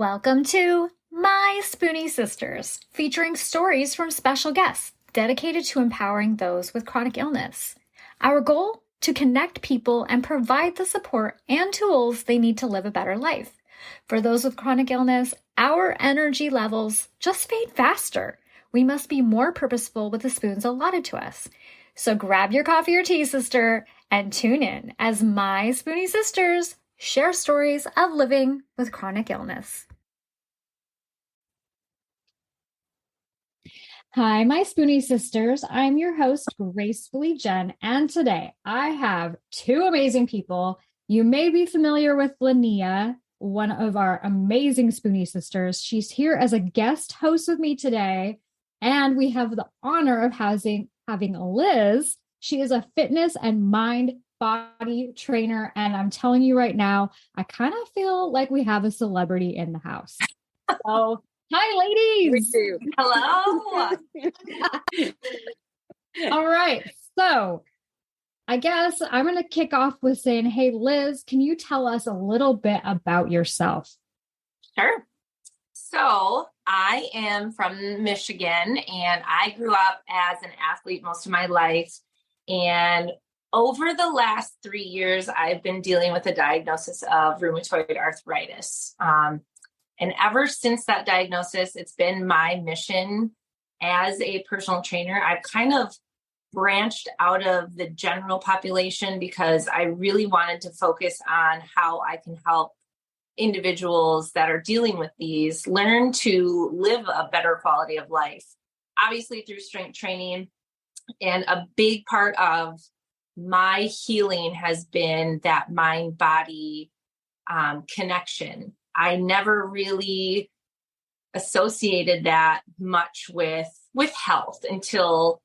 Welcome to My Spoonie Sisters, featuring stories from special guests dedicated to empowering those with chronic illness. Our goal? To connect people and provide the support and tools they need to live a better life. For those with chronic illness, our energy levels just fade faster. We must be more purposeful with the spoons allotted to us. So grab your coffee or tea, sister, and tune in as My Spoonie Sisters share stories of living with chronic illness. Hi, my Spoonie Sisters. I'm your host, Gracefully Jen, and today I have two amazing people. You may be familiar with Linnea, one of our amazing Spoonie Sisters. She's here as a guest host with me today, and we have the honor of having Liz. She is a fitness and mind-body trainer, and I'm telling you right now, I kind of feel like we have a celebrity in the house. So hi, ladies. We do. Hello. All right. So I guess I'm going to kick off with saying, hey, Liz, can you tell us a little bit about yourself? Sure. So I am from Michigan, and I grew up as an athlete most of my life. And over the last 3 years, I've been dealing with a diagnosis of rheumatoid arthritis. And ever since that diagnosis, it's been my mission as a personal trainer. I've kind of branched out of the general population because I really wanted to focus on how I can help individuals that are dealing with these learn to live a better quality of life, obviously through strength training. And a big part of my healing has been that mind-body connection. I never really associated that much with health until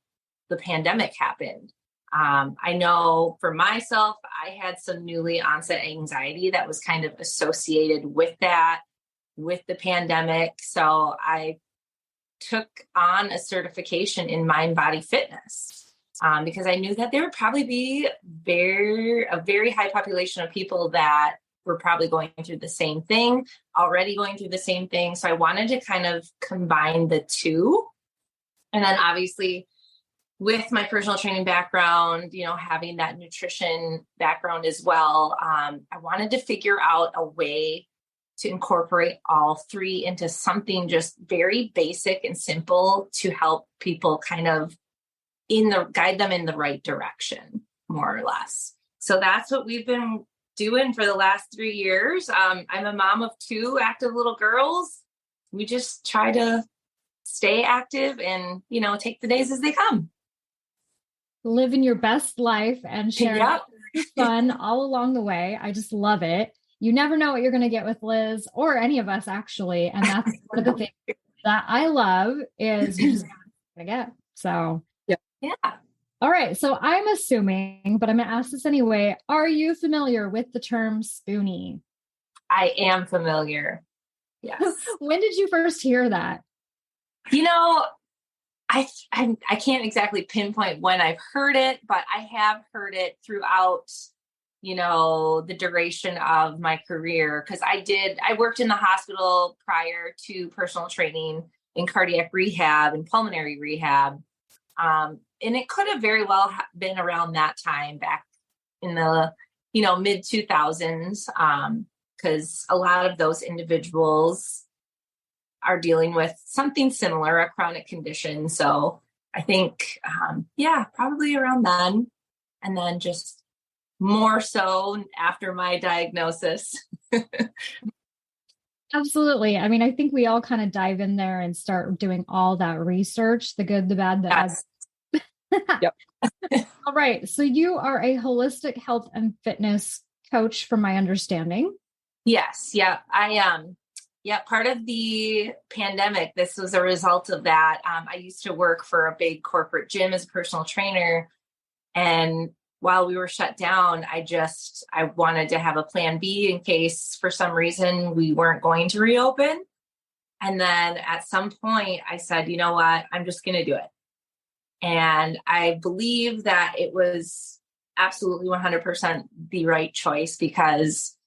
the pandemic happened. I know for myself, I had some newly onset anxiety that was kind of associated with that, with the pandemic. So I took on a certification in mind-body fitness because I knew that there would probably be a very high population of people that were probably going through the same thing, already going through the same thing. So I wanted to kind of combine the two. And then obviously with my personal training background, having that nutrition background as well, I wanted to figure out a way to incorporate all three into something just very basic and simple to help people kind of guide them in the right direction, more or less. So that's what we've been doing for the last 3 years. I'm a mom of 2 active little girls. We just try to stay active and, take the days as they come. Living your best life and sharing fun all along the way. I just love it. You never know what you're going to get with Liz or any of us, actually. And that's one of the things that I love is you just going to get. So, yeah. All right. So I'm assuming, but I'm going to ask this anyway. Are you familiar with the term spoonie? I am familiar. Yes. When did you first hear that? I can't exactly pinpoint when I've heard it, but I have heard it throughout, the duration of my career. Because I worked in the hospital prior to personal training in cardiac rehab and pulmonary rehab. And it could have very well been around that time back in the, mid 2000s, because a lot of those individuals are dealing with something similar, a chronic condition. So I think, probably around then. And then just more so after my diagnosis. Absolutely. I mean, I think we all kind of dive in there and start doing all that research, the good, the bad, the ugly. Yep. All right. So you are a holistic health and fitness coach, from my understanding. Yes. Yeah. I am. Part of the pandemic, this was a result of that. I used to work for a big corporate gym as a personal trainer. And while we were shut down, I wanted to have a plan B in case for some reason we weren't going to reopen. And then at some point I said, you know what, I'm just going to do it. And I believe that it was absolutely 100% the right choice, because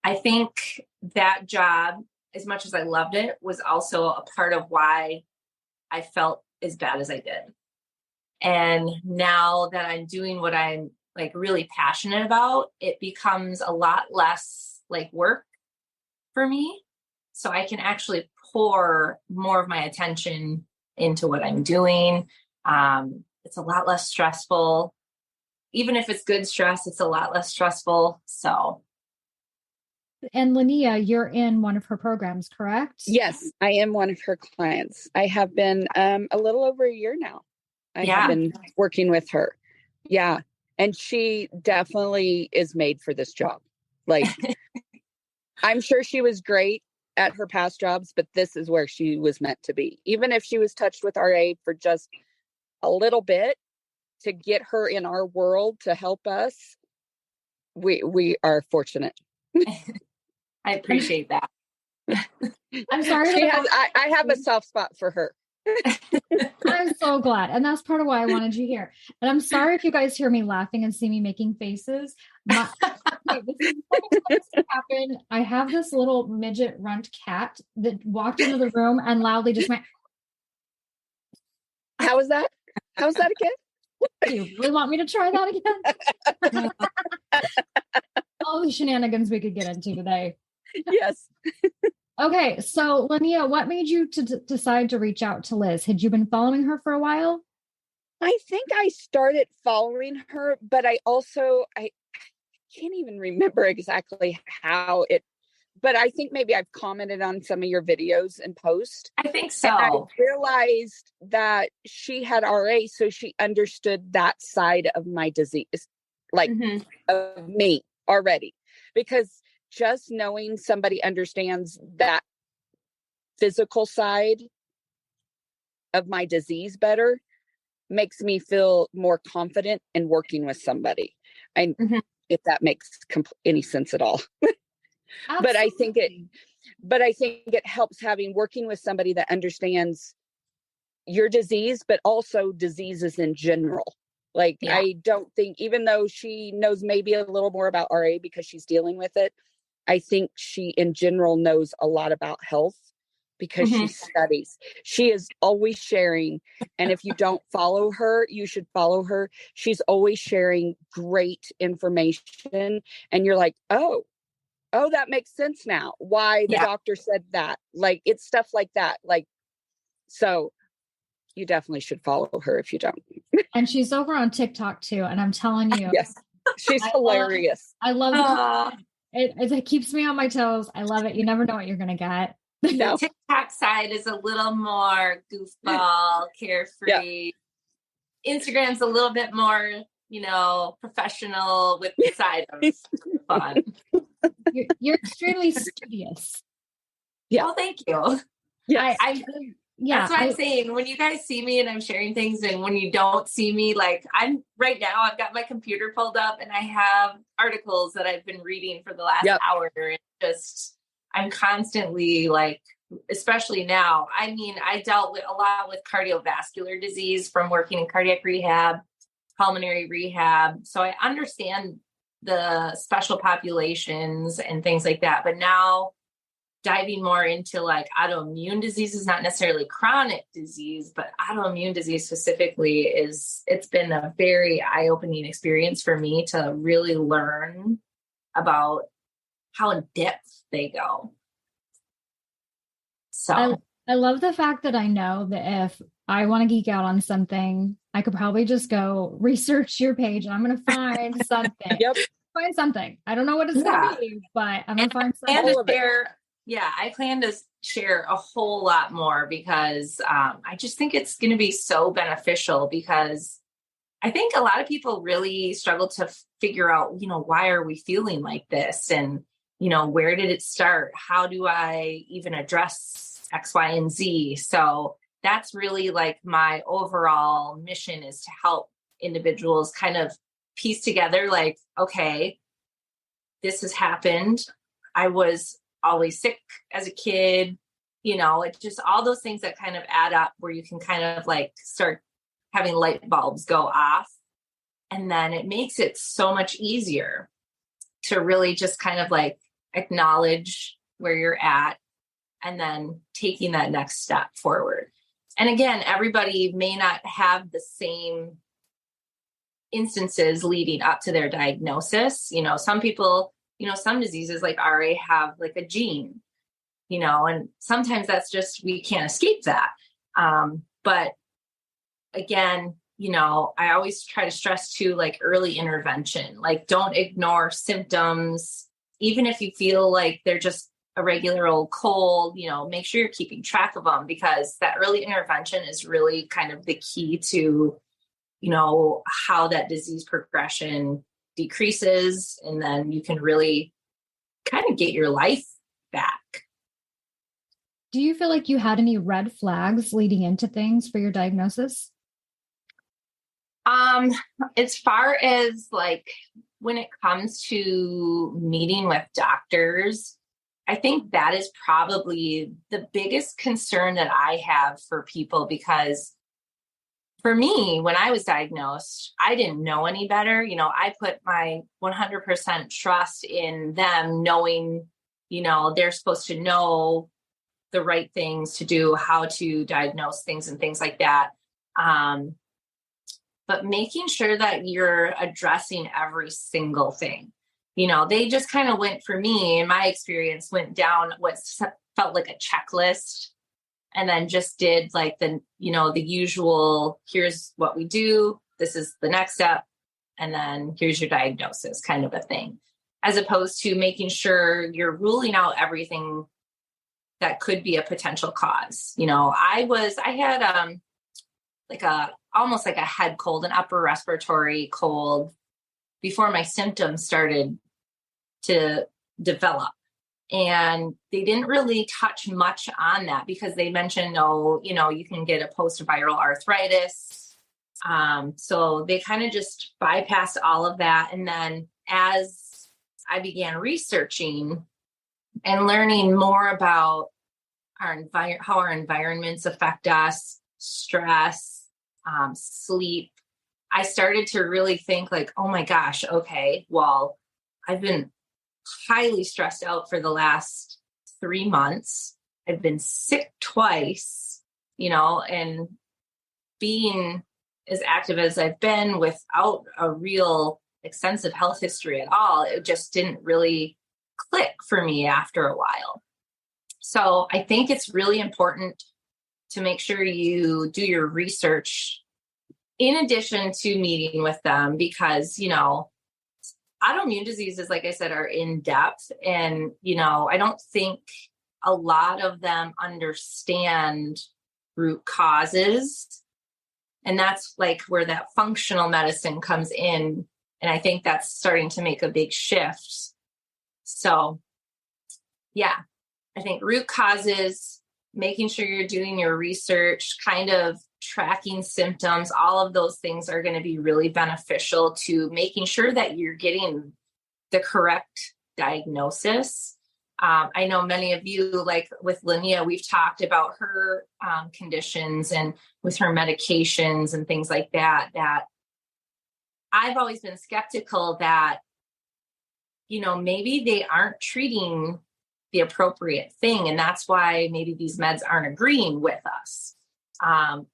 I think that job as much as I loved it, was also a part of why I felt as bad as I did. And now that I'm doing what I'm like really passionate about, it becomes a lot less like work for me. So I can actually pour more of my attention into what I'm doing. It's a lot less stressful. Even if it's good stress, it's a lot less stressful. So. And Linnea, you're in one of her programs, correct? Yes, I am one of her clients. I have been a little over a year now. I have been working with her. Yeah. And she definitely is made for this job. Like, I'm sure she was great at her past jobs, but this is where she was meant to be. Even if she was touched with RA for just a little bit, to get her in our world to help us, we are fortunate. I appreciate that. I'm sorry. I have a soft spot for her. I'm so glad. And that's part of why I wanted you here. And I'm sorry if you guys hear me laughing and see me making faces. This is happen. I have this little midget runt cat that walked into the room and loudly just went. How was that? How was that again? Do you really want me to try that again? All the shenanigans we could get into today. Yes. Okay, so Linnea, what made you to decide to reach out to Liz? Had you been following her for a while? I think I started following her, but I can't even remember exactly how it, but I think maybe I've commented on some of your videos and posts. I think so. And I realized that she had RA, so she understood that side of my disease, like of me already, because just knowing somebody understands that physical side of my disease better makes me feel more confident in working with somebody. And if that makes any sense at all. But I think it helps working with somebody that understands your disease, but also diseases in general. Like, I don't think, even though she knows maybe a little more about RA because she's dealing with it, I think she in general knows a lot about health because she studies. She is always sharing. And if you don't follow her, you should follow her. She's always sharing great information. And you're like, oh, that makes sense now. Why the doctor said that. Like, it's stuff like that. Like, so you definitely should follow her if you don't. And she's over on TikTok too. And I'm telling you. Yes, she's hilarious. I love it keeps me on my toes. I love it. You never know what you're going to get. The TikTok side is a little more goofball, carefree. Instagram's a little bit more, professional with the side of fun. You're extremely studious. Yeah. Well, thank you. Yeah. That's what I'm saying. When you guys see me and I'm sharing things, and when you don't see me, like I've got my computer pulled up and I have articles that I've been reading for the last hour. And I'm constantly like, especially now, I dealt with a lot with cardiovascular disease from working in cardiac rehab, pulmonary rehab. So I understand the special populations and things like that. But now diving more into like autoimmune diseases, not necessarily chronic disease, but autoimmune disease specifically, it's been a very eye-opening experience for me to really learn about how in depth they go. So I love the fact that I know that if I want to geek out on something, I could probably just go research your page and I'm going to find something. Find something. I don't know what it's going to be, but I'm going to find something. I plan to share a whole lot more because I just think it's going to be so beneficial, because I think a lot of people really struggle to figure out, why are we feeling like this? And, where did it start? How do I even address X, Y, and Z? So that's really like my overall mission, is to help individuals kind of piece together like, okay, this has happened. I was always sick as a kid, it's just all those things that kind of add up, where you can kind of like start having light bulbs go off. And then it makes it so much easier to really just kind of like acknowledge where you're at, and then taking that next step forward. And again, everybody may not have the same instances leading up to their diagnosis. Some people, some diseases like RA have like a gene, and sometimes that's just, we can't escape that. But again, I always try to stress too, like early intervention, like don't ignore symptoms. Even if you feel like they're just a regular old cold, make sure you're keeping track of them, because that early intervention is really kind of the key to, how that disease progression decreases. And then you can really kind of get your life back. Do you feel like you had any red flags leading into things for your diagnosis? As far as like when it comes to meeting with doctors, I think that is probably the biggest concern that I have for people, because for me, when I was diagnosed, I didn't know any better. I put my 100% trust in them knowing, they're supposed to know the right things to do, how to diagnose things and things like that. But making sure that you're addressing every single thing. They just kind of went, for me, in my experience, went down what felt like a checklist, and then just did like the usual, here's what we do, this is the next step, and then here's your diagnosis kind of a thing, as opposed to making sure you're ruling out everything that could be a potential cause. I had almost like a head cold, an upper respiratory cold, before my symptoms started to develop. And they didn't really touch much on that, because they mentioned, you can get a post-viral arthritis. So they kind of just bypassed all of that. And then as I began researching and learning more about how our environments affect us, stress, sleep, I started to really think like, oh my gosh, okay, well, I've been highly stressed out for the last 3 months. I've been sick twice, and being as active as I've been without a real extensive health history at all, it just didn't really click for me after a while. So I think it's really important to make sure you do your research in addition to meeting with them, because, autoimmune diseases, like I said, are in depth. And, I don't think a lot of them understand root causes. And that's like where that functional medicine comes in. And I think that's starting to make a big shift. So, yeah, I think root causes, making sure you're doing your research, kind of tracking symptoms, all of those things are going to be really beneficial to making sure that you're getting the correct diagnosis. I know many of you, like with Linnea, we've talked about her conditions and with her medications and things like that, that I've always been skeptical that, maybe they aren't treating the appropriate thing. And that's why maybe these meds aren't agreeing with us.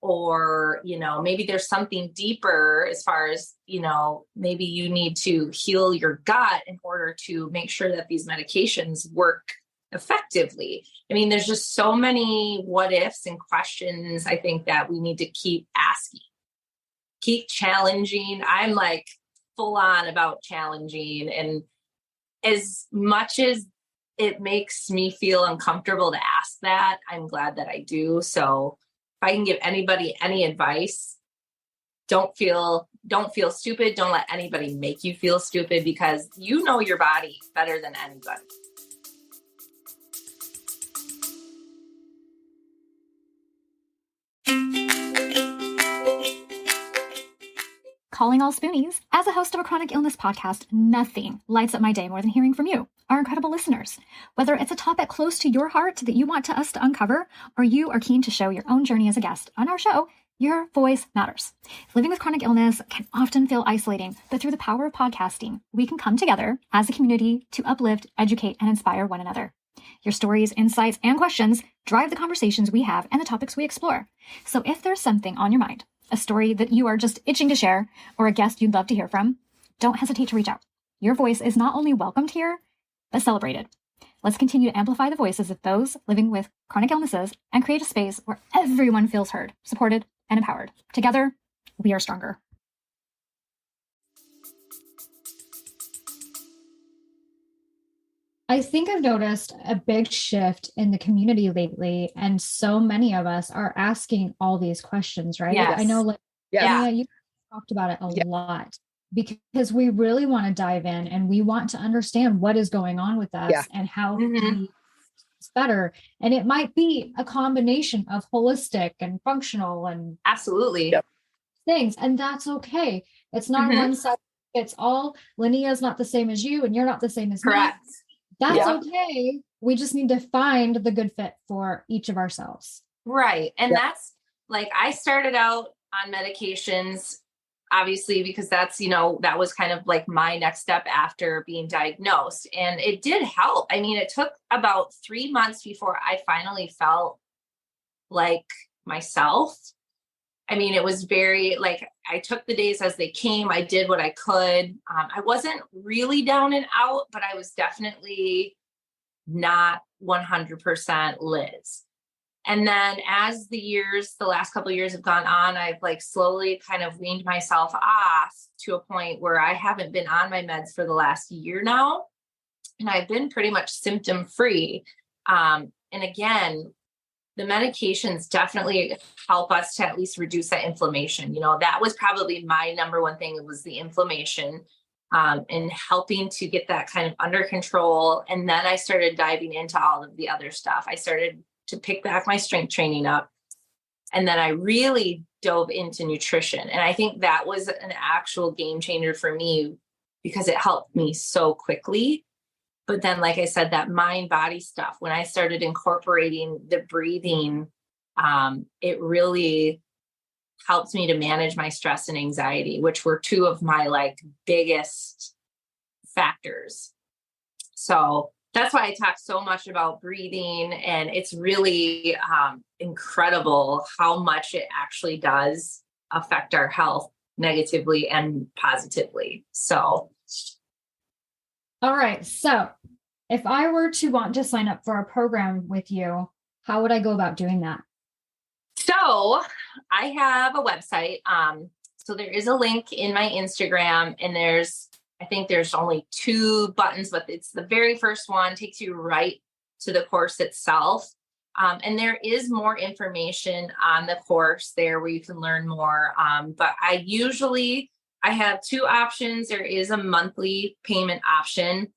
Or, maybe there's something deeper as far as, maybe you need to heal your gut in order to make sure that these medications work effectively. I mean, there's just so many what ifs and questions I think that we need to keep asking, keep challenging. I'm like full on about challenging. And as much as it makes me feel uncomfortable to ask that, I'm glad that I do. So if I can give anybody any advice, don't feel stupid. Don't let anybody make you feel stupid, because you know your body better than anybody. Calling all Spoonies. As a host of a chronic illness podcast, nothing lights up my day more than hearing from you, our incredible listeners. Whether it's a topic close to your heart that you want us to uncover, or you are keen to show your own journey as a guest on our show, your voice matters. Living with chronic illness can often feel isolating, but through the power of podcasting, we can come together as a community to uplift, educate, and inspire one another. Your stories, insights, and questions drive the conversations we have and the topics we explore. So if there's something on your mind, a story that you are just itching to share, or a guest you'd love to hear from, don't hesitate to reach out. Your voice is not only welcomed here, but celebrated. Let's continue to amplify the voices of those living with chronic illnesses and create a space where everyone feels heard, supported, and empowered. Together, we are stronger. I think I've noticed a big shift in the community lately, and so many of us are asking all these questions, right? Yes. I know, Yeah. you talked about it a lot, because we really want to dive in and we want to understand what is going on with us and how it's better. And it might be a combination of holistic and functional and absolutely things, and that's okay. It's not one size fits all. Linnea is not the same as you, and you're not the same as me. That's okay. We just need to find the good fit for each of ourselves. Right. And that's like, I started out on medications, obviously, because that's, that was kind of like my next step after being diagnosed. And it did help. I mean, it took about 3 months before I finally felt like myself. I mean, it was very like, I took the days as they came. I did what I could. I wasn't really down and out, but I was definitely not 100% Liz. And then as the last couple of years have gone on, I've like slowly kind of weaned myself off to a point where I haven't been on my meds for the last year now. And I've been pretty much symptom free. And again, the medications definitely help us to at least reduce that inflammation. That was probably my number one thing. It was the inflammation, and helping to get that kind of under control. And then I started diving into all of the other stuff. I started to pick back my strength training up. And then I really dove into nutrition. And I think that was an actual game changer for me because it helped me so quickly. But then, like I said, that mind body stuff, when I started incorporating the breathing, it really helped me to manage my stress and anxiety, which were two of my like biggest factors. So that's why I talk so much about breathing. And it's really incredible how much it actually does affect our health negatively and positively. So. All right. So if I were to want to sign up for a program with you, how would I go about doing that? So I have a website. So there is a link in my Instagram, and I think there's only 2 buttons, but it's the very first one takes you right to the course itself. And there is more information on the course there where you can learn more. But I have 2 options. There is a monthly payment option,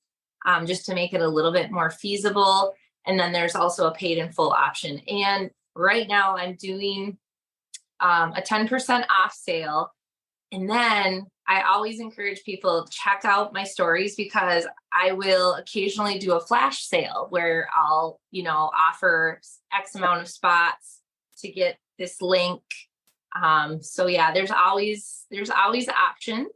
just to make it a little bit more feasible. And then there's also a paid in full option. And right now I'm doing a 10% off sale. And then I always encourage people to check out my stories, because I will occasionally do a flash sale where I'll, offer X amount of spots to get this link. So yeah, there's always options.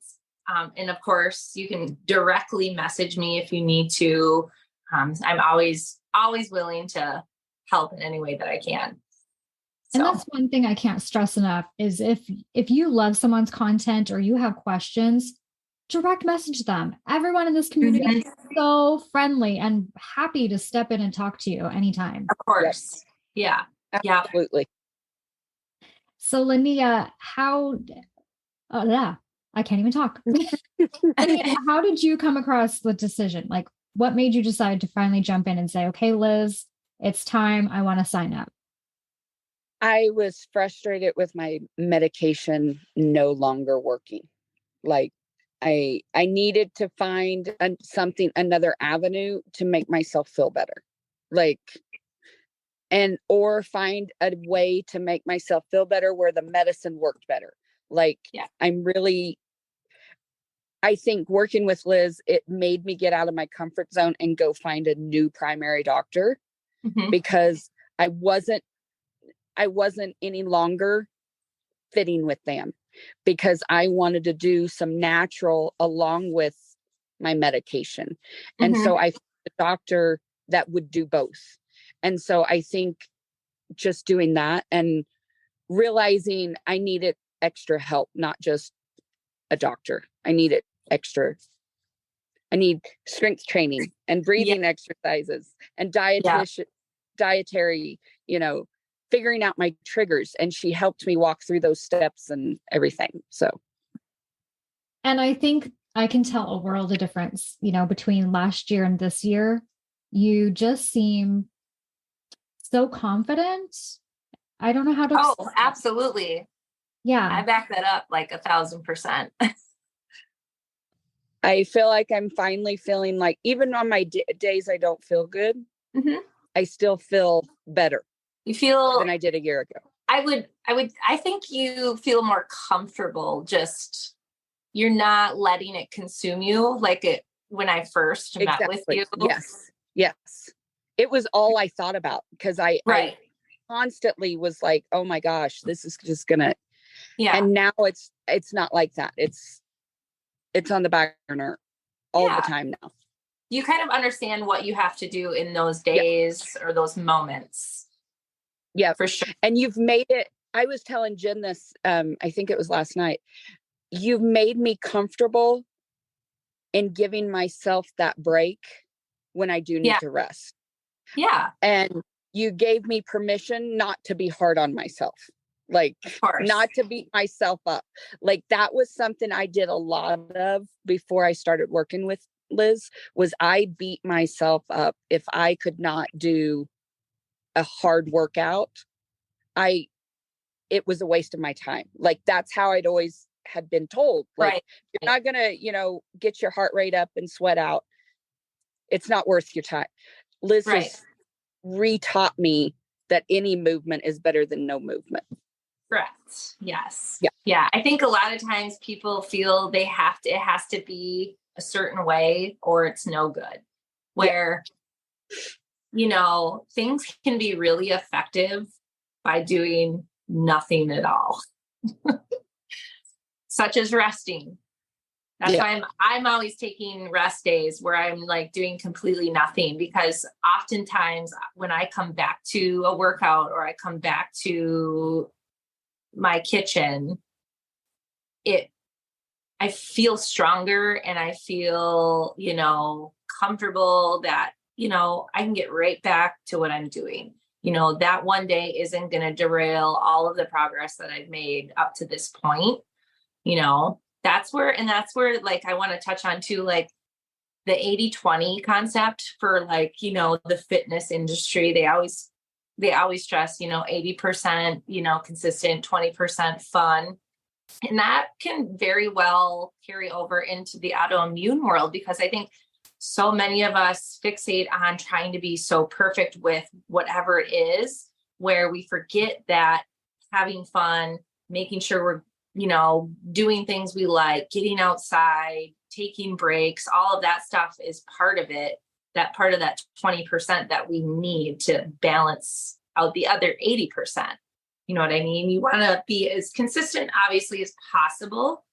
And of course you can directly message me if you need to. I'm always willing to help in any way that I can. And that's one thing I can't stress enough is if you love someone's content or you have questions, direct message them. Everyone in this community is so friendly and happy to step in and talk to you anytime. Of course. Yeah. Absolutely. So Linnea, I can't even talk. Linnea, how did you come across the decision? Like, what made you decide to finally jump in and say, okay, Liz, it's time. I want to sign up. I was frustrated with my medication no longer working. Like I needed to find another avenue to make myself feel better. Or find a way to make myself feel better where the medicine worked better. I think working with Liz, it made me get out of my comfort zone and go find a new primary doctor, because I wasn't any longer fitting with them, because I wanted to do some natural along with my medication. And so I found a doctor that would do both. And so I think just doing that and realizing I needed extra help, not just a doctor. I need strength training and breathing exercises and dietary, figuring out my triggers. And she helped me walk through those steps and everything. So. And I think I can tell a world of difference, between last year and this year. You just seem so confident. I don't know how to. Oh, absolutely. Yeah. I back that up like 1,000%. I feel like I'm finally feeling like, even on my days I don't feel good, I still feel better. You feel than I did a year ago. I think you feel more comfortable. Just, you're not letting it consume you like it when I first met with you. Yes. It was all I thought about, because I constantly was like, oh my gosh, this is just gonna. Yeah. And now it's not like that. It's on the back burner all the time now. You kind of understand what you have to do in those days or those moments. Yeah, for sure. And you've made it. I was telling Jen this, I think it was last night. You've made me comfortable in giving myself that break when I do need to rest. Yeah. And you gave me permission not to be hard on myself. Like, not to beat myself up. Like, that was something I did a lot of before I started working with Liz, was I beat myself up if I could not do a hard workout. It was a waste of my time. Like, that's how I'd always had been told. Like, you're not gonna, get your heart rate up and sweat out. It's not worth your time. Liz has re-taught me that any movement is better than no movement. Correct. Yes. Yeah. Yeah. I think a lot of times people feel it has to be a certain way or it's no good, where, things can be really effective by doing nothing at all, such as resting. That's why I'm always taking rest days where I'm like doing completely nothing, because oftentimes when I come back to a workout or I come back to my kitchen, I feel stronger and I feel, comfortable that, I can get right back to what I'm doing. That one day isn't going to derail all of the progress that I've made up to this point. That's where like, I want to touch on too, like the 80-20 concept for like, the fitness industry. They always stress, 80%, consistent, 20% fun. And that can very well carry over into the autoimmune world, because I think so many of us fixate on trying to be so perfect with whatever it is, where we forget that having fun, making sure we're, doing things we like, getting outside, taking breaks, all of that stuff is part of it. That part of that 20% that we need to balance out the other 80%. You know what I mean? You want to be as consistent, obviously, as possible,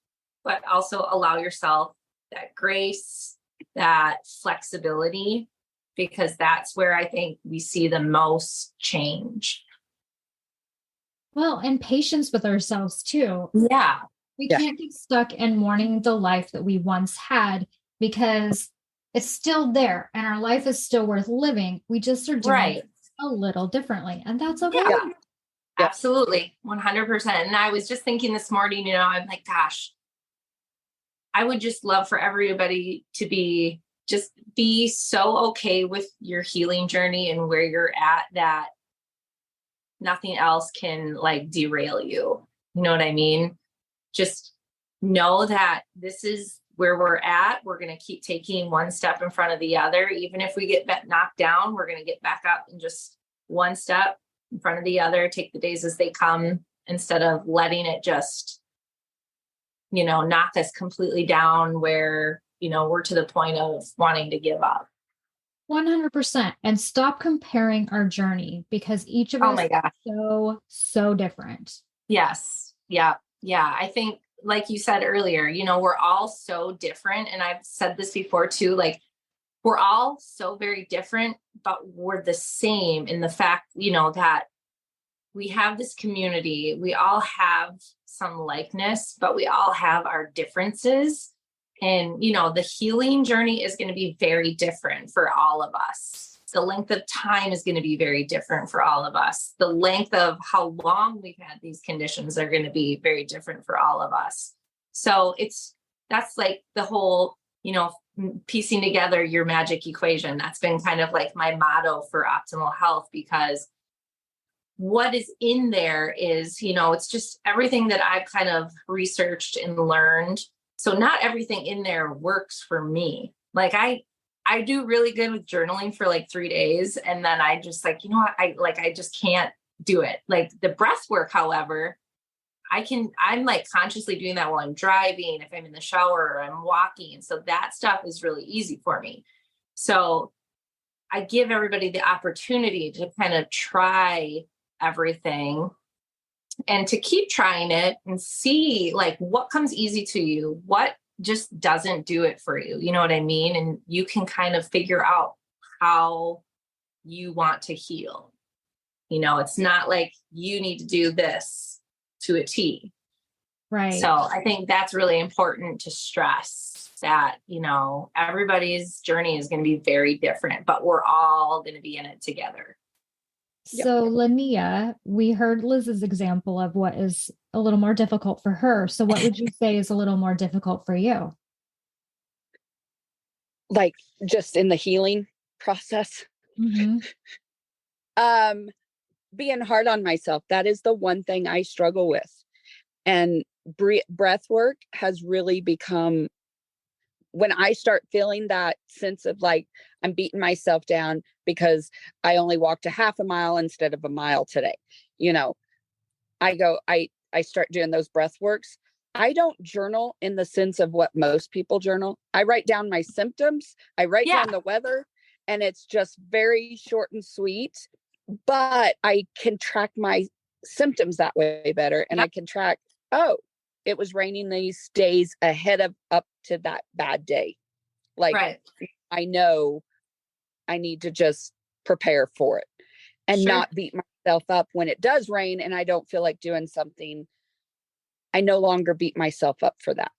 but also allow yourself that grace, that flexibility, because that's where I think we see the most change. Well, and patience with ourselves too. Yeah. We can't get stuck in mourning the life that we once had, because it's still there and our life is still worth living. We just are doing it a little differently, and that's okay. Yeah. Absolutely. 100%. And I was just thinking this morning, I'm like, gosh, I would just love for everybody to be so okay with your healing journey and where you're at, that nothing else can like derail you. You know what I mean? Just know that this is where we're at. We're going to keep taking one step in front of the other. Even if we get knocked down, we're going to get back up and just one step in front of the other, take the days as they come, instead of letting it just, knock us completely down where, we're to the point of wanting to give up. 100%. And stop comparing our journey, because each of us is so different. Yes. Yeah. Yeah. I think, like you said earlier, we're all so different. And I've said this before too, like, we're all so very different, but we're the same in the fact, that we have this community. We all have some likeness, but we all have our differences. And, the healing journey is going to be very different for all of us. The length of time is going to be very different for all of us. The length of how long we've had these conditions are going to be very different for all of us. So that's like the whole, piecing together your magic equation. That's been kind of like my motto for optimal health, because what is in there is, it's just everything that I've kind of researched and learned. So not everything in there works for me. Like I do really good with journaling for like 3 days. And then I just like, I just can't do it. Like the breath work, however, I'm like consciously doing that while I'm driving, if I'm in the shower or I'm walking. So that stuff is really easy for me. So I give everybody the opportunity to kind of try everything and to keep trying it and see like what comes easy to you, what just doesn't do it for you. You know what I mean? And you can kind of figure out how you want to heal. It's not like you need to do this to a T. Right. So I think that's really important to stress that, everybody's journey is going to be very different, but we're all going to be in it together. So Linnea, we heard Liz's example of what is a little more difficult for her. So what would you say is a little more difficult for you? Like just in the healing process. Mm-hmm. Being hard on myself. That is the one thing I struggle with. And breath work has really become, when I start feeling that sense of like, I'm beating myself down because I only walked a half a mile instead of a mile today. I start doing those breath works. I don't journal in the sense of what most people journal. I write down my symptoms. I write down the weather, and it's just very short and sweet, but I can track my symptoms that way better. And I can track, it was raining these days ahead of up to that bad day. Like, right. I know I need to just prepare for it and not beat myself up when it does rain and I don't feel like doing something. I no longer beat myself up for that.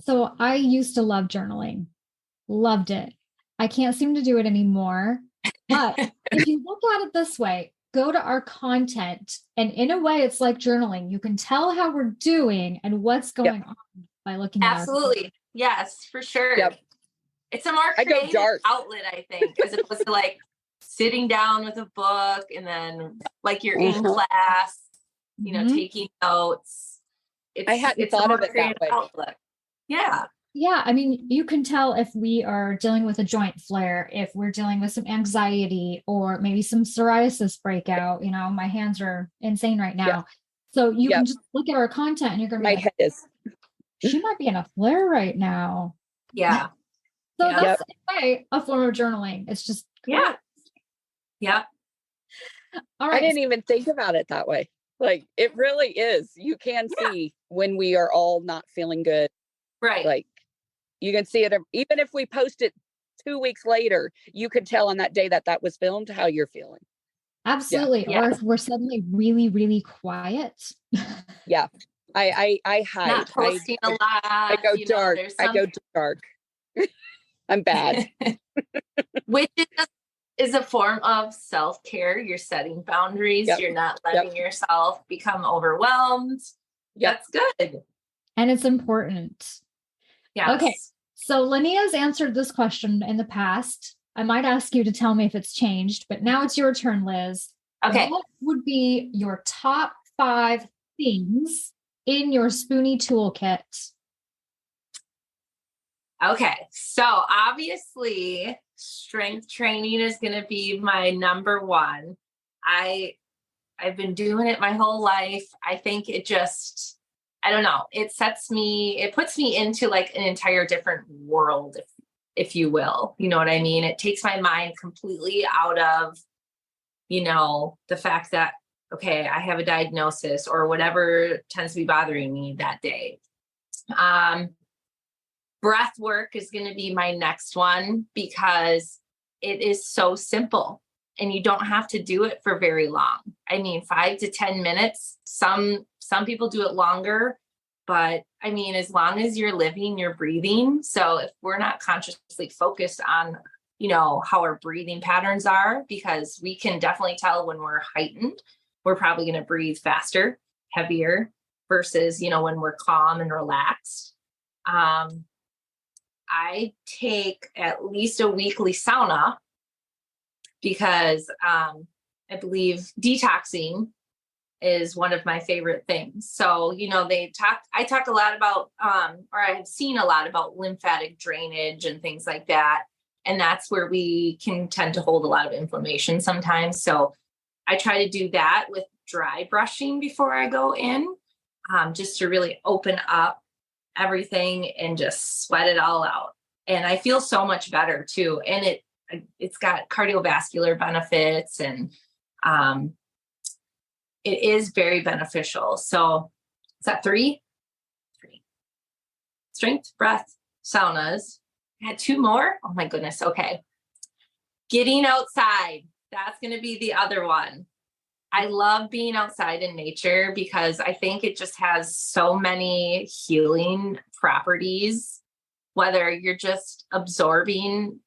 So I used to love journaling. Loved it. I can't seem to do it anymore. But if you look at it this way, go to our content, and in a way, it's like journaling. You can tell how we're doing and what's going on by looking at it. Absolutely. Yes, for sure. Yep. It's a more creative outlet, I think, as opposed to like sitting down with a book and then like you're in class, taking notes. I hadn't thought of it that way. Outlet. Yeah. Yeah. I mean, you can tell if we are dealing with a joint flare, if we're dealing with some anxiety or maybe some psoriasis breakout. My hands are insane right now. Yeah. So you can just look at our content and you're going to be my head is. She might be in a flare right now. Yeah. So that's a form of journaling. It's just Yeah. All right. I didn't even think about it that way. Like it really is. You can see when we are all not feeling good. Right. Like you can see it even if we post it 2 weeks later, you could tell on that day that was filmed how you're feeling. Absolutely. Or if we're suddenly really, really quiet. Yeah. I hide. Not posting a lot. I go dark. I go dark. I'm bad. Which is a form of self-care. You're setting boundaries. You're not letting yourself become overwhelmed. That's good. And it's important. Yeah. Okay. So Linnea's answered this question in the past. I might ask you to tell me if it's changed, but now it's your turn, Liz. Okay. What would be your top 5 things in your Spoonie toolkit? Okay. So obviously strength training is going to be my number one. I've been doing it my whole life. I think it just, I don't know. It puts me into like an entire different world, if you will. You know what I mean? It takes my mind completely out of, the fact that, okay, I have a diagnosis or whatever tends to be bothering me that day. breath work is going to be my next one because it is so simple and you don't have to do it for very long. I mean, 5 to 10 minutes. Some people do it longer, but I mean, as long as you're living, you're breathing. So if we're not consciously focused on, how our breathing patterns are, because we can definitely tell when we're heightened, we're probably going to breathe faster, heavier versus, when we're calm and relaxed. I take at least a weekly sauna because I believe detoxing is one of my favorite things. So, I talk a lot about, or I've seen a lot about lymphatic drainage and things like that. And that's where we can tend to hold a lot of inflammation sometimes. So I try to do that with dry brushing before I go in, just to really open up everything and just sweat it all out. And I feel so much better too. And it's got cardiovascular benefits and, it is very beneficial. So is that three? Strength, breath, saunas. I had 2 more. Oh my goodness. Okay. Getting outside. That's going to be the other one. I love being outside in nature because I think it just has so many healing properties, whether you're just absorbing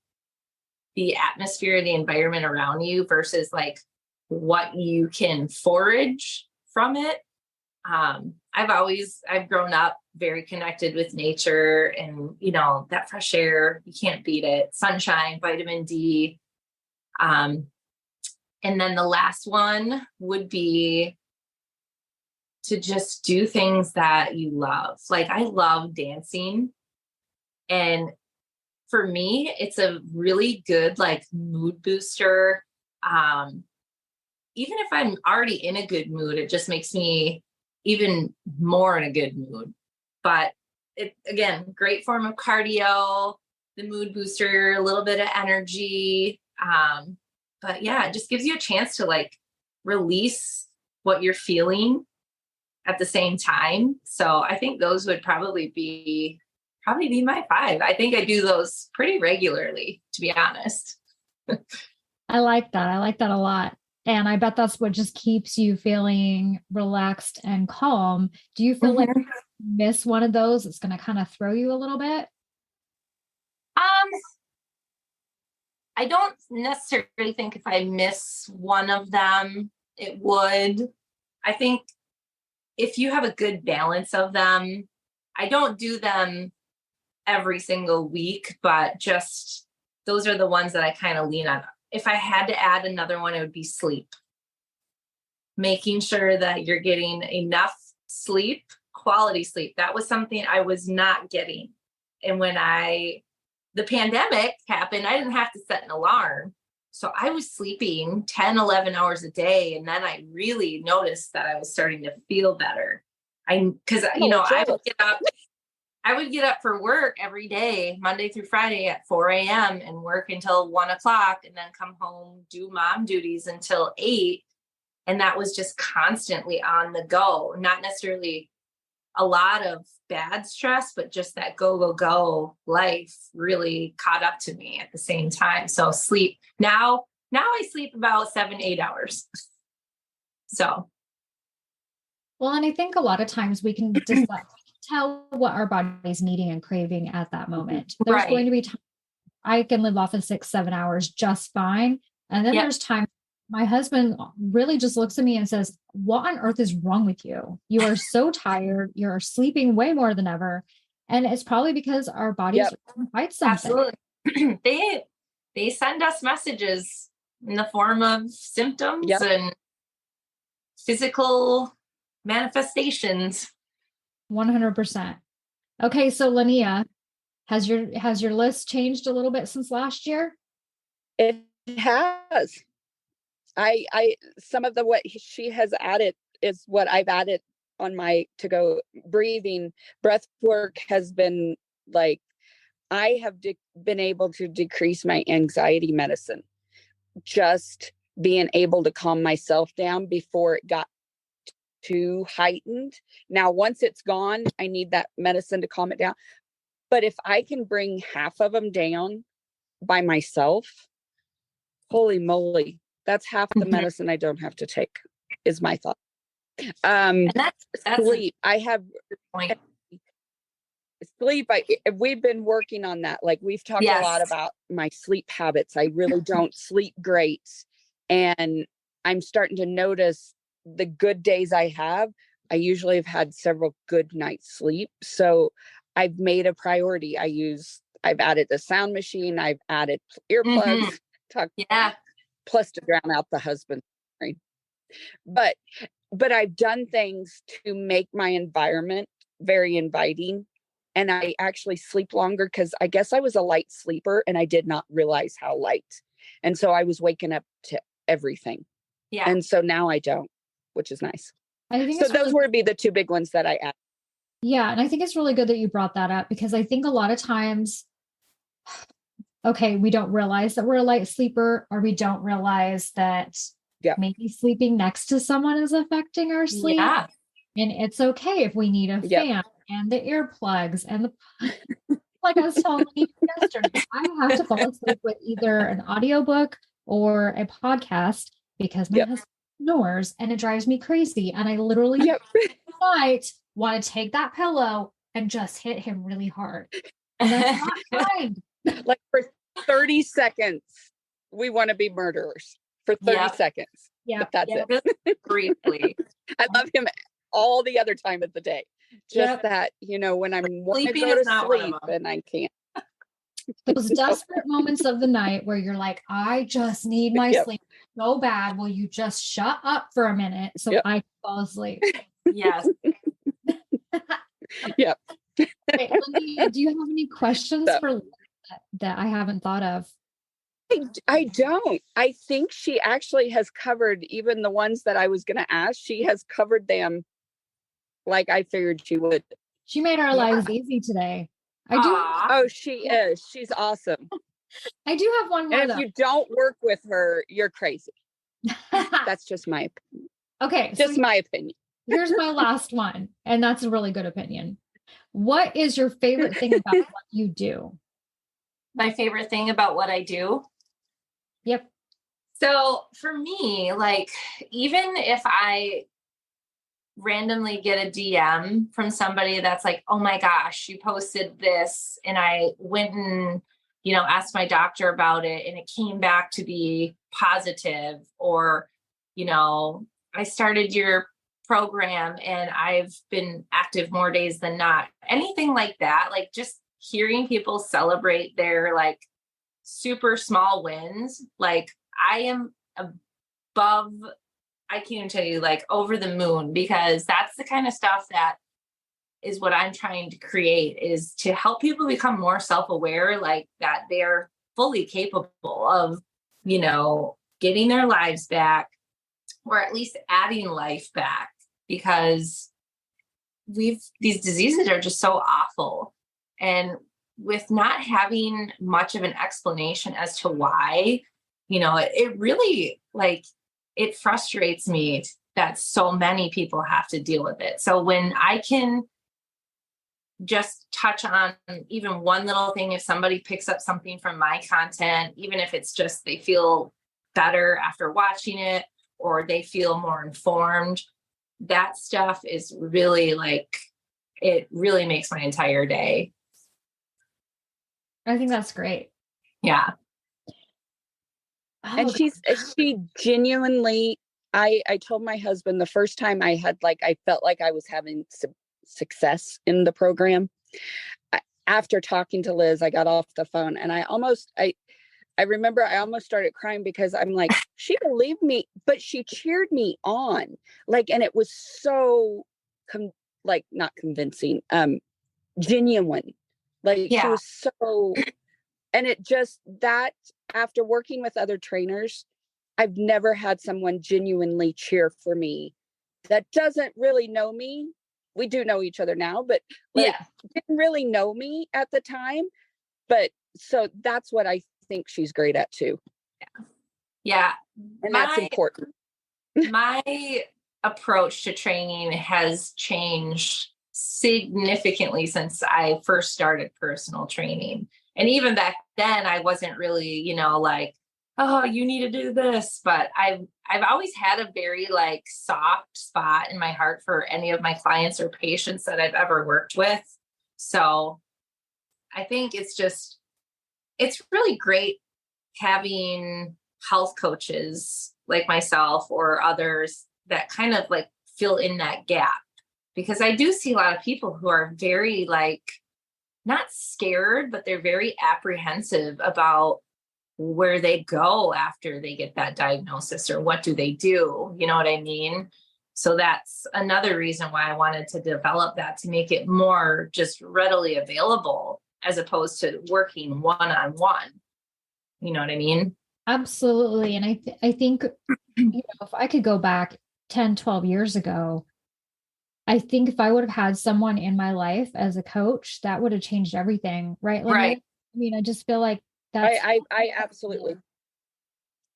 the atmosphere, the environment around you versus like what you can forage from it. I've grown up very connected with nature and, that fresh air, you can't beat it. Sunshine, vitamin D. And then the last one would be to just do things that you love. Like I love dancing. And for me, it's a really good like mood booster. Even if I'm already in a good mood, it just makes me even more in a good mood. But it, again, great form of cardio, the mood booster, a little bit of energy. But yeah, it just gives you a chance to like release what you're feeling at the same time. So I think those would probably be my 5. I think I do those pretty regularly, to be honest. I like that. I like that a lot. And I bet that's what just keeps you feeling relaxed and calm. Do you feel like you miss one of those? It's going to kind of throw you a little bit? I don't necessarily think if I miss one of them, it would. I think if you have a good balance of them, I don't do them every single week, but just those are the ones that I kind of lean on. If I had to add another one, it would be sleep. Making sure that you're getting enough sleep, quality sleep. That was something I was not getting. And when the pandemic happened, I didn't have to set an alarm. So I was sleeping 10, 11 hours a day. And then I really noticed that I was starting to feel better. I would get up for work every day, Monday through Friday at 4 a.m. and work until 1 o'clock and then come home, do mom duties until 8. And that was just constantly on the go, not necessarily a lot of bad stress, but just that go life really caught up to me at the same time. So sleep now I sleep about 7-8 hours. So. Well, and I think a lot of times we can just tell what our body's needing and craving at that moment. There's going to be time I can live off of 6-7 hours just fine. And then there's time my husband really just looks at me and says, what on earth is wrong with you? You are so tired. You're sleeping way more than ever. And it's probably because our bodies are trying to fight something. Absolutely. They send us messages in the form of symptoms and physical manifestations. 100%. Okay. So Linnea, has your list changed a little bit since last year? It has. I some of what she has added is what I've added on my to-go. Breathing, breath work has been like, I have been able to decrease my anxiety medicine, just being able to calm myself down before it got too heightened. Now, once it's gone, I need that medicine to calm it down. But if I can bring half of them down by myself, holy moly, that's half the medicine I don't have to take, is my thought. And that's sleep. I have point. sleep. We've been working on that. Like, we've talked a lot about my sleep habits. I really don't sleep great. And I'm starting to notice the good days I have. I usually have had several good nights sleep. So I've made a priority. I've added the sound machine. I've added earplugs, plus to drown out the husband. But I've done things to make my environment very inviting. And I actually sleep longer because I guess I was a light sleeper and I did not realize how light. And so I was waking up to everything. Yeah. And so now I don't, which is nice. I think so those would be the two big ones that I add. Yeah. And I think it's really good that you brought that up, because I think a lot of times, okay, we don't realize that we're a light sleeper, or we don't realize that maybe sleeping next to someone is affecting our sleep. Yeah. And it's okay if we need a fan and the earplugs and the, like I was telling you yesterday, I have to fall asleep with either an audiobook or a podcast because my husband snores and it drives me crazy. And I literally night want to take that pillow and just hit him really hard. And that's not kind. Like, for 30 seconds, we want to be murderers for 30 seconds. Yeah. But that's it. Briefly. I love him all the other time of the day. Just that, when I'm wanting to go to sleep and I can't. Those desperate moments of the night where you're like, I just need my sleep so bad. Will you just shut up for a minute so I can fall asleep? Yes. Yep. Okay, Lindy, do you have any questions for Liz that I haven't thought of? I don't. I think she actually has covered even the ones that I was going to ask. She has covered them like I figured she would. She made our lives easy today. She is. She's awesome. I do have one more. And if you don't work with her, you're crazy. That's just my opinion. Okay. Just my opinion. Here's my last one. And that's a really good opinion. What is your favorite thing about what you do? My favorite thing about what I do? Yep. So for me, like, even if I randomly get a DM from somebody that's like, oh my gosh, you posted this, and I went and, asked my doctor about it and it came back to be positive, or, I started your program and I've been active more days than not. Anything like that, like just hearing people celebrate their like super small wins, like I am above, I can't even tell you, like over the moon, because that's the kind of stuff that is what I'm trying to create, is to help people become more self-aware, like that they're fully capable of, getting their lives back, or at least adding life back, because these diseases are just so awful. And with not having much of an explanation as to why, it really, like, it frustrates me that so many people have to deal with it. So when I can just touch on even one little thing, if somebody picks up something from my content, even if it's just they feel better after watching it, or they feel more informed, that stuff is really, like, it really makes my entire day. I think that's great. Yeah. And she genuinely, I told my husband the first time I felt like I was having some success in the program. After talking to Liz, I got off the phone and I remember I almost started crying, because I'm like, she believed me, but she cheered me on. Like, and it was so not convincing, genuine. Like, she was so, and it just, that after working with other trainers, I've never had someone genuinely cheer for me that doesn't really know me. We do know each other now, but didn't really know me at the time. But so that's what I think she's great at too. Yeah. And that's important. My approach to training has changed significantly since I first started personal training. And even back then, I wasn't really, like, oh, you need to do this. But I've always had a very like soft spot in my heart for any of my clients or patients that I've ever worked with. So I think it's really great having health coaches like myself or others that kind of like fill in that gap, because I do see a lot of people who are very like not scared, but they're very apprehensive about where they go after they get that diagnosis or what do they do. You know what I mean? So that's another reason why I wanted to develop that, to make it more just readily available as opposed to working one-on-one. You know what I mean? Absolutely. And I think, if I could go back 10, 12 years ago, I think if I would have had someone in my life as a coach, that would have changed everything. Right. Right. I mean, I just feel like that's. I absolutely.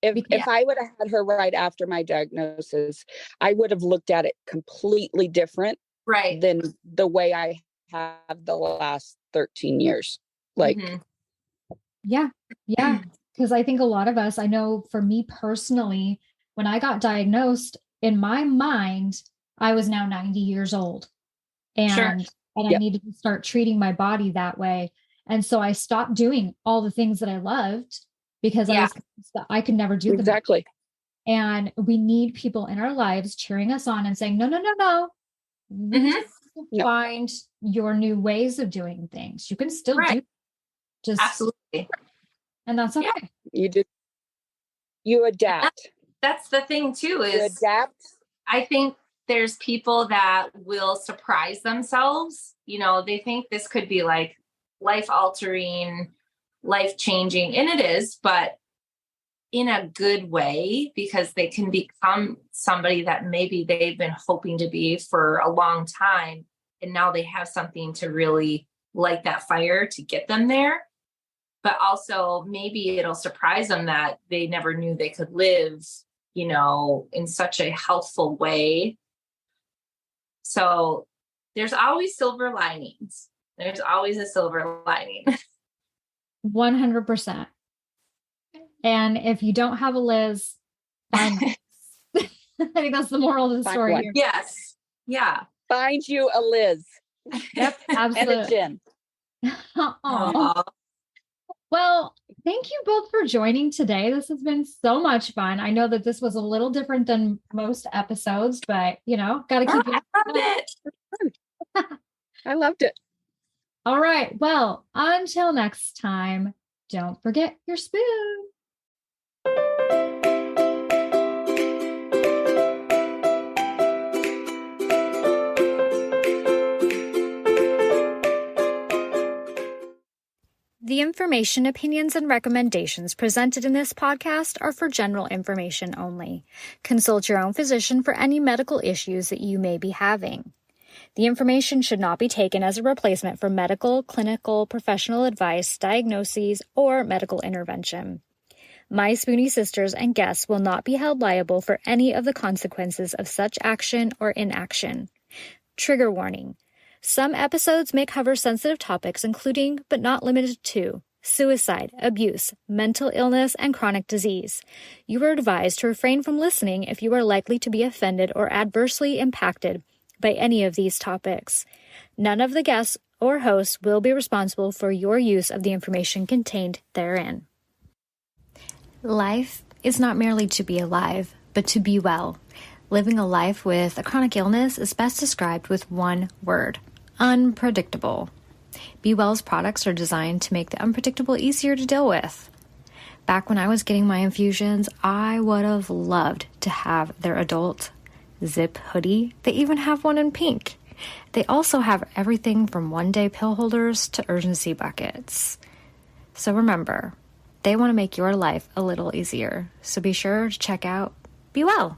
If I would have had her right after my diagnosis, I would have looked at it completely different. Right. Than the way I have the last 13 years. Like, Yeah. Because I think a lot of us, I know for me personally, when I got diagnosed, in my mind, I was now 90 years old. And I needed to start treating my body that way. And so I stopped doing all the things that I loved because I could never do them. Exactly. And we need people in our lives cheering us on and saying, no. Find your new ways of doing things. You can still do just absolutely. And that's okay. You adapt. That's the thing too, is you adapt. I think there's people that will surprise themselves. They think this could be like life altering, life changing, and it is, but in a good way, because they can become somebody that maybe they've been hoping to be for a long time. And now they have something to really light that fire to get them there. But also maybe it'll surprise them that they never knew they could live, in such a healthful way. So there's always silver linings. There's always a silver lining. 100%. And if you don't have a Liz, find I think that's the moral of the story here. Yes. Yeah. Find you a Liz. Yep, absolutely. And a Jen. Well, thank you both for joining today. This has been so much fun. I know that this was a little different than most episodes, but got to keep it. I loved it. I loved it. All right. Well, until next time, don't forget your spoon. The information, opinions, and recommendations presented in this podcast are for general information only. Consult your own physician for any medical issues that you may be having. The information should not be taken as a replacement for medical, clinical, professional advice, diagnoses, or medical intervention. My Spoonie sisters and guests will not be held liable for any of the consequences of such action or inaction. Trigger warning. Some episodes may cover sensitive topics including, but not limited to, suicide, abuse, mental illness, and chronic disease. You are advised to refrain from listening if you are likely to be offended or adversely impacted by any of these topics. None of the guests or hosts will be responsible for your use of the information contained therein. Life is not merely to be alive, but to be well. Living a life with a chronic illness is best described with one word: unpredictable. Be Well's products are designed to make the unpredictable easier to deal with. Back when I was getting my infusions, I would have loved to have their adult zip hoodie. They even have one in pink. They also have everything from one-day pill holders to urgency buckets. So remember, they want to make your life a little easier. So be sure to check out Be Well.